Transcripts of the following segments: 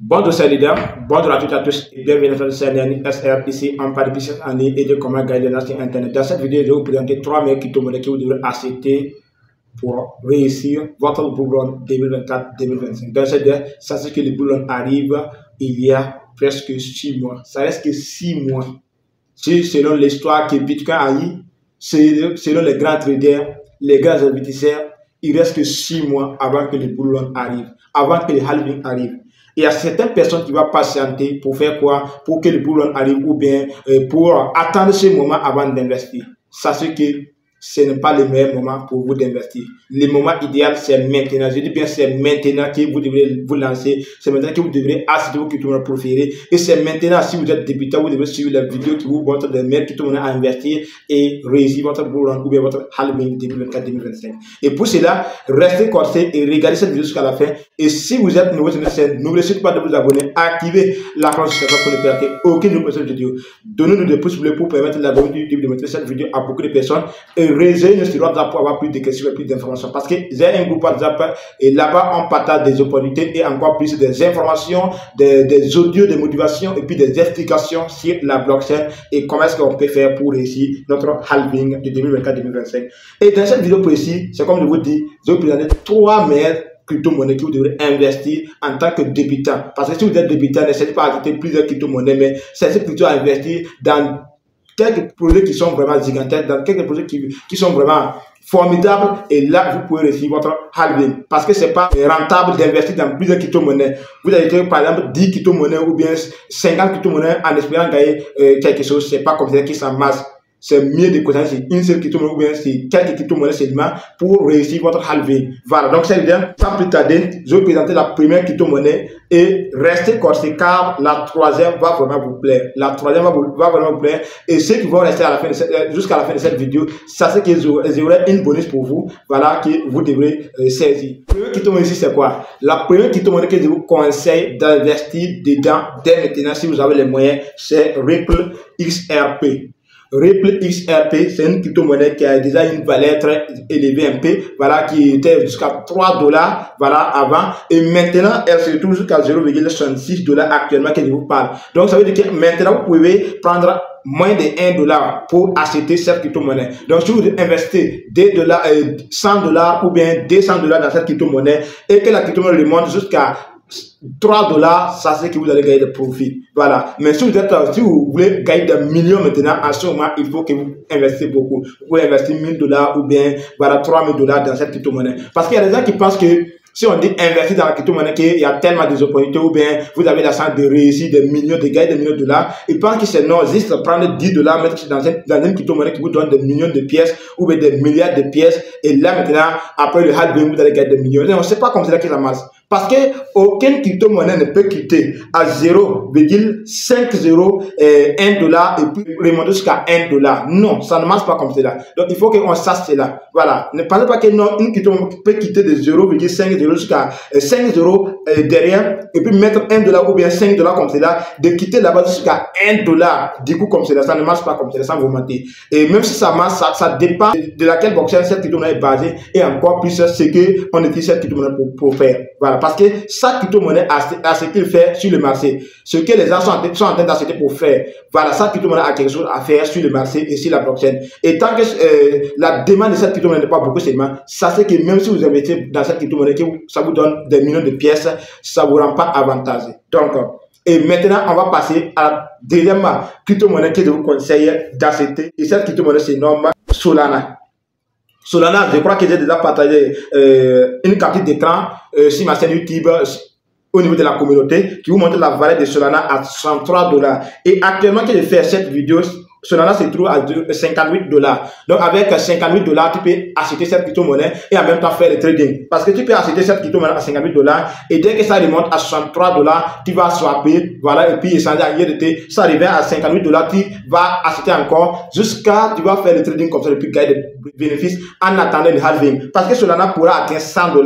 Bonjour c'est leader, bonjour à toutes et à tous et bienvenue dans cette chaîne SR. Ici on parle de business en ligne et de comment gagner de l'argent sur internet. Dans cette vidéo, je vais vous présenter 3 meilleures crypto-monnaies que vous devrez acheter pour réussir votre bull run 2024-2025. Dans cette vidéo, sachez que le bull run arrive il y a presque 6 mois. Ça reste que 6 mois. Selon l'histoire que Bitcoin a eu, selon les grands traders, les grands investisseurs, il reste que 6 mois avant que le bull run arrive, avant que le halving arrive. Il y a certaines personnes qui vont patienter pour faire quoi? Pour que le bull run arrive ou bien pour attendre ce moment avant d'investir. Sachez que ce n'est pas le meilleur moment pour vous d'investir. Le moment idéal, c'est maintenant. Je dis bien, c'est maintenant que vous devrez vous lancer. C'est maintenant que vous devrez acheter vos crypto-monnaies préférées. Et c'est maintenant, si vous êtes débutant, vous devez suivre la vidéo qui vous montre les meilleures crypto-monnaies à investir et réussir votre bull run ou bien votre halving 2024-2025. Et pour cela, restez connectés et regardez cette vidéo jusqu'à la fin. Et si vous êtes nouveau sur cette chaîne, n'oubliez surtout pas de vous abonner, activez la cloche pour ne perdre aucune nouvelle vidéo. Donnez-nous des pouces bleus pour permettre la vidéo de mettre cette vidéo à beaucoup de personnes. Et rejoignez sur WhatsApp pour avoir plus de questions et plus d'informations. Parce que j'ai un groupe WhatsApp et là-bas, on partage des opportunités et encore plus des informations, des audios, des motivations et puis des explications sur la blockchain et comment est-ce qu'on peut faire pour réussir notre halving de 2024-2025. Et dans cette vidéo précise, c'est comme je vous dis, je vais vous présenter 3 meilleures crypto-monnaies que vous devrez investir en tant que débutant. Parce que si vous êtes débutant, n'essayez pas à acheter plusieurs crypto-monnaies, mais c'est plutôt à investir dans quelques projets qui sont vraiment gigantesques, dans quelques projets qui sont vraiment formidables, et là vous pouvez réussir votre halving parce que c'est pas rentable d'investir dans plusieurs crypto-monnaies. Vous avez par exemple 10 crypto-monnaies ou bien 50 crypto-monnaies en espérant gagner quelque chose. C'est pas comme ça que ça marche. C'est mieux de concentrer sur une seule crypto-monnaie ou bien sur quelques crypto-monnaies seulement pour réussir votre halving. Voilà, donc c'est bien. Sans plus tarder, je vais vous présenter la première crypto-monnaie et restez connectés car la troisième va vraiment vous plaire. La troisième va vraiment vous plaire. Et ceux qui vont rester à la fin de jusqu'à la fin de cette vidéo, sachez qu'ils auront une bonus pour vous. Voilà, que vous devrez saisir. La première crypto-monnaie ici, c'est quoi? La première crypto-monnaie que je vous conseille d'investir dedans dès maintenant si vous avez les moyens, c'est Ripple XRP. Ripple XRP, c'est une crypto-monnaie qui a déjà une valeur très élevée un peu, voilà, qui était jusqu'à 3 $, voilà, avant, et maintenant, elle se trouve jusqu'à 0,66 $ actuellement que je vous parle. Donc, ça veut dire que maintenant, vous pouvez prendre moins de 1 $ pour acheter cette crypto-monnaie. Donc, si vous investissez 100 $ ou bien 200 $ dans cette crypto-monnaie et que la crypto-monnaie remonte jusqu'à 3 $, ça c'est que vous allez gagner des profits. Voilà. Mais si vous voulez gagner des millions maintenant, en ce moment, il faut que vous investissez beaucoup. Vous pouvez investir 1 000 $ ou bien, voilà, 3 000 $ dans cette crypto-monnaie. Parce qu'il y a des gens qui pensent que si on dit investir dans la crypto-monnaie, qu'il y a tellement de opportunités ou bien vous avez la chance de réussir des millions, de gagner des millions de dollars, ils pensent que c'est non, juste prendre 10 $, mettre dans une crypto-monnaie qui vous donne des millions de pièces ou bien des milliards de pièces. Et là maintenant, après le halving, vous allez gagner des millions. Non, c'est pas comme ça que ça marche. Parce que aucune crypto-monnaie ne peut quitter à 0,50 $, et puis remonter jusqu'à 1 $. Non, ça ne marche pas comme cela. Donc il faut qu'on sache cela. Voilà. Ne pensez pas que non, une crypto-monnaie peut quitter de 0,5 $ jusqu'à 5 € derrière et puis mettre 1 $ ou bien 5 $ comme cela, de quitter là-bas jusqu'à 1 $. Du coup, comme cela, ça ne marche pas comme cela, sans vous mentir. Et même si ça marche, ça dépend de laquelle blockchain cette crypto-monnaie est basée et encore plus ce qu'on utilise cette crypto-monnaie pour faire. Voilà. Parce que chaque crypto-monnaie a ce qu'il fait sur le marché. Ce que les gens sont en train d'acheter pour faire. Voilà, chaque crypto-monnaie a quelque chose à faire sur le marché et sur la blockchain. Et tant que la demande de cette crypto-monnaie n'est pas beaucoup seulement, sachez que même si vous investissez dans cette crypto-monnaie, ça vous donne des millions de pièces, ça ne vous rend pas avantageux. Donc, et maintenant, on va passer à la deuxième crypto-monnaie que je vous conseille d'acheter. Et cette crypto-monnaie se nomme Solana. Solana, je crois que j'ai déjà partagé une capture d'écran sur ma chaîne YouTube au niveau de la communauté qui vous montre la valeur de Solana à 63 $. Et actuellement que je fais cette vidéo, Solana se trouve à 58 $. Donc avec 58 $, tu peux acheter cette crypto-monnaie et en même temps faire le trading. Parce que tu peux acheter cette crypto-monnaie à 58 $ et dès que ça remonte à 63 $, tu vas swapper, voilà, et puis échanger en USDT. Ça revient à 58 $, tu vas acheter encore jusqu'à, tu vas faire le trading comme ça et puis gagner des bénéfices en attendant le halving. Parce que Solana pourra atteindre 100 $.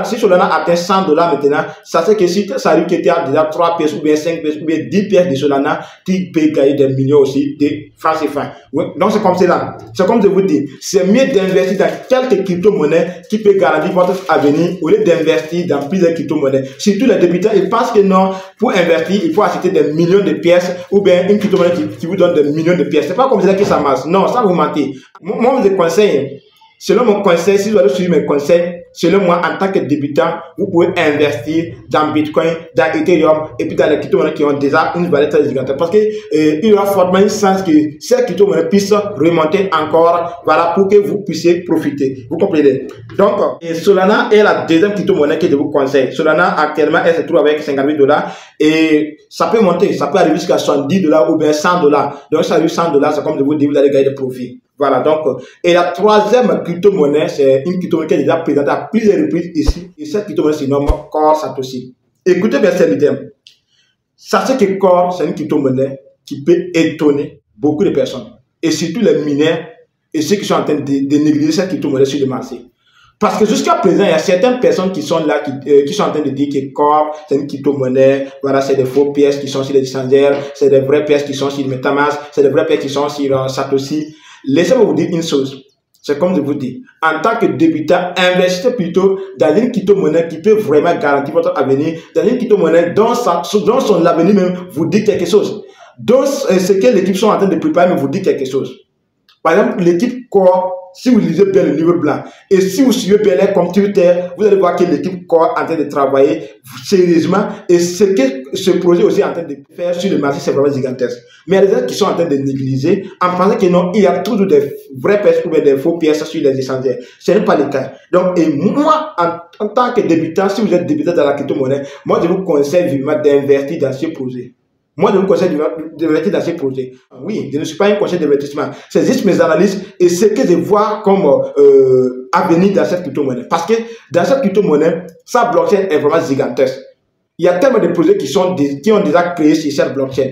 Si Solana atteint 100 $ maintenant, ça c'est que si ça arrive que tu as déjà 3 pièces ou bien 5 pièces ou bien 10 pièces de Solana, tu peux gagner des millions aussi de francs CFA. Oui, donc c'est comme cela. C'est comme je vous dis, c'est mieux d'investir dans quelques crypto-monnaies qui peut garantir votre avenir au lieu d'investir dans plusieurs crypto-monnaies. Surtout les débutants, ils pensent que non, pour investir, il faut acheter des millions de pièces ou bien une crypto-monnaie qui vous donne des millions de pièces. C'est pas comme ça que ça marche. Non, ça vous mentez. Moi, je vous conseille. Selon mon conseil, si vous allez suivre mes conseils, selon moi, en tant que débutant, vous pouvez investir dans Bitcoin, dans Ethereum et puis dans les crypto-monnaies qui ont déjà une valeur très gigantesque. Parce que il y aura fortement une chance que ces crypto-monnaies puissent remonter encore, voilà, pour que vous puissiez profiter. Vous comprenez? Donc, Solana est la deuxième crypto-monnaie que je vous conseille. Solana, actuellement, elle se trouve avec 58 $ et ça peut monter, ça peut arriver jusqu'à 70 $ ou bien 100 $. Donc, ça arrive 100 $, c'est comme je vous dis, vous allez gagner des profits. Voilà, donc, et la troisième crypto-monnaie, c'est une crypto-monnaie qui est déjà présentée à plusieurs reprises ici. Et cette crypto-monnaie se nomme Core Satoshi. Écoutez bien cette idée. Sachez que Core, c'est une crypto-monnaie qui peut étonner beaucoup de personnes. Et surtout les mineurs et ceux qui sont en train de négliger cette crypto-monnaie sur le marché. Parce que jusqu'à présent, il y a certaines personnes qui sont là, qui sont en train de dire que Core, c'est une crypto-monnaie, voilà, c'est des faux pièces qui sont sur les échangeurs, c'est des vraies pièces qui sont sur Metamask, c'est des vraies pièces qui sont sur Satoshi. Laissez-moi vous dire une chose, c'est comme je vous dis, en tant que débutant, investissez plutôt dans une crypto-monnaie qui peut vraiment garantir votre avenir, dans une crypto-monnaie dont son avenir même vous dit quelque chose, dont ce que l'équipe sont en train de préparer vous dit quelque chose. Par exemple, l'équipe Core, si vous lisez bien le livre blanc et si vous suivez bien les comptes Twitter, vous allez voir que l'équipe Core est en train de travailler sérieusement et ce que ce projet aussi est en train de faire sur le marché, c'est vraiment gigantesque. Mais il y a des gens qui sont en train de négliger en pensant que non, il y a toujours des vraies pièces ou des faux pièces sur les échangeurs. Ce n'est pas le cas. Donc, et moi, en tant que débutant, si vous êtes débutant dans la crypto-monnaie, moi, je vous conseille vivement d'investir dans ce projet. Moi, je vous conseille d'investir dans ces projets. Oui, je ne suis pas un conseil d'investissement. C'est juste mes analyses et ce que je vois comme avenir dans cette crypto-monnaie. Parce que dans cette crypto-monnaie, sa blockchain est vraiment gigantesque. Il y a tellement de projets qui ont déjà créé sur cette blockchain.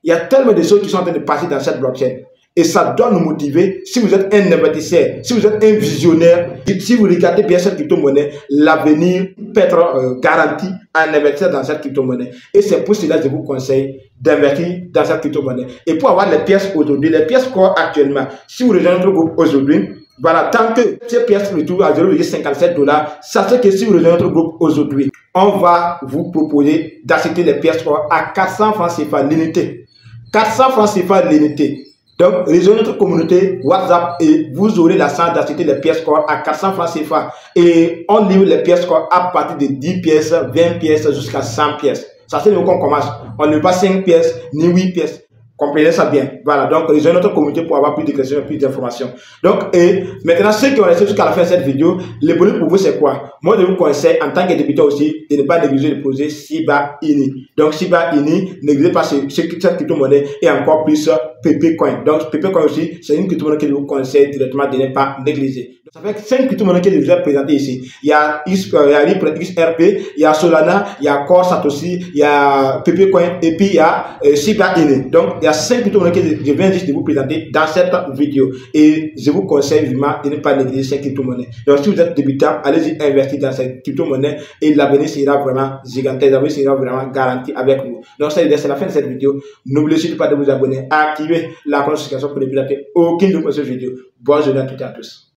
Il y a tellement de choses qui sont en train de passer dans cette blockchain. Et ça doit nous motiver. Si vous êtes un investisseur, si vous êtes un visionnaire, si vous regardez bien cette crypto-monnaie, l'avenir peut être garanti en investissant dans cette crypto-monnaie. Et c'est pour cela que je vous conseille d'investir dans cette crypto-monnaie. Et pour avoir les pièces aujourd'hui, les pièces Core actuellement, si vous rejoignez notre groupe aujourd'hui, voilà, tant que ces pièces se retrouvent à 0,57 $, sachez que si vous rejoignez notre groupe aujourd'hui, on va vous proposer d'acheter les pièces Core à 400 francs CFA l'unité. 400 francs CFA l'unité. Donc, rejoignez notre communauté WhatsApp et vous aurez la chance d'acheter les pièces Core à 400 francs CFA. Et on livre les pièces Core à partir de 10 pièces, 20 pièces jusqu'à 100 pièces. Ça, c'est le qu'on commence. On ne veut pas 5 pièces ni 8 pièces. Comprenez ça bien. Voilà, donc rejoignez notre communauté pour avoir plus de questions et plus d'informations. Donc, et maintenant, ceux qui ont resté jusqu'à la fin de cette vidéo, le bonus pour vous, c'est quoi? Moi, je vous conseille, en tant que débutant aussi, de ne pas négliger le projet Shiba Inu. Donc, Shiba Inu, négligez pas cette crypto-monnaie et encore plus Pepecoin. Donc, Pepecoin aussi, c'est une crypto-monnaie que je vous conseille directement de ne pas négliger. Donc, ça fait 5 crypto-monnaies que je vous ai présentées ici. Il y a XRP, il y a Solana, il y a Core Satoshi, il y a Pepecoin et puis il y a Shiba Inu. Donc, il y a 5 crypto-monnaies que je viens juste de vous présenter dans cette vidéo. Et je vous conseille vivement de ne pas négliger ces crypto-monnaies. Donc, si vous êtes débutant, allez-y investir dans ces crypto-monnaies et l'avenir sera vraiment gigantesque. L'avenir sera vraiment garanti avec vous. Donc, c'est la fin de cette vidéo. N'oubliez surtout pas de vous abonner, activer la notification pour ne plus rater aucune de ces vidéos. Bonne journée à toutes et à tous.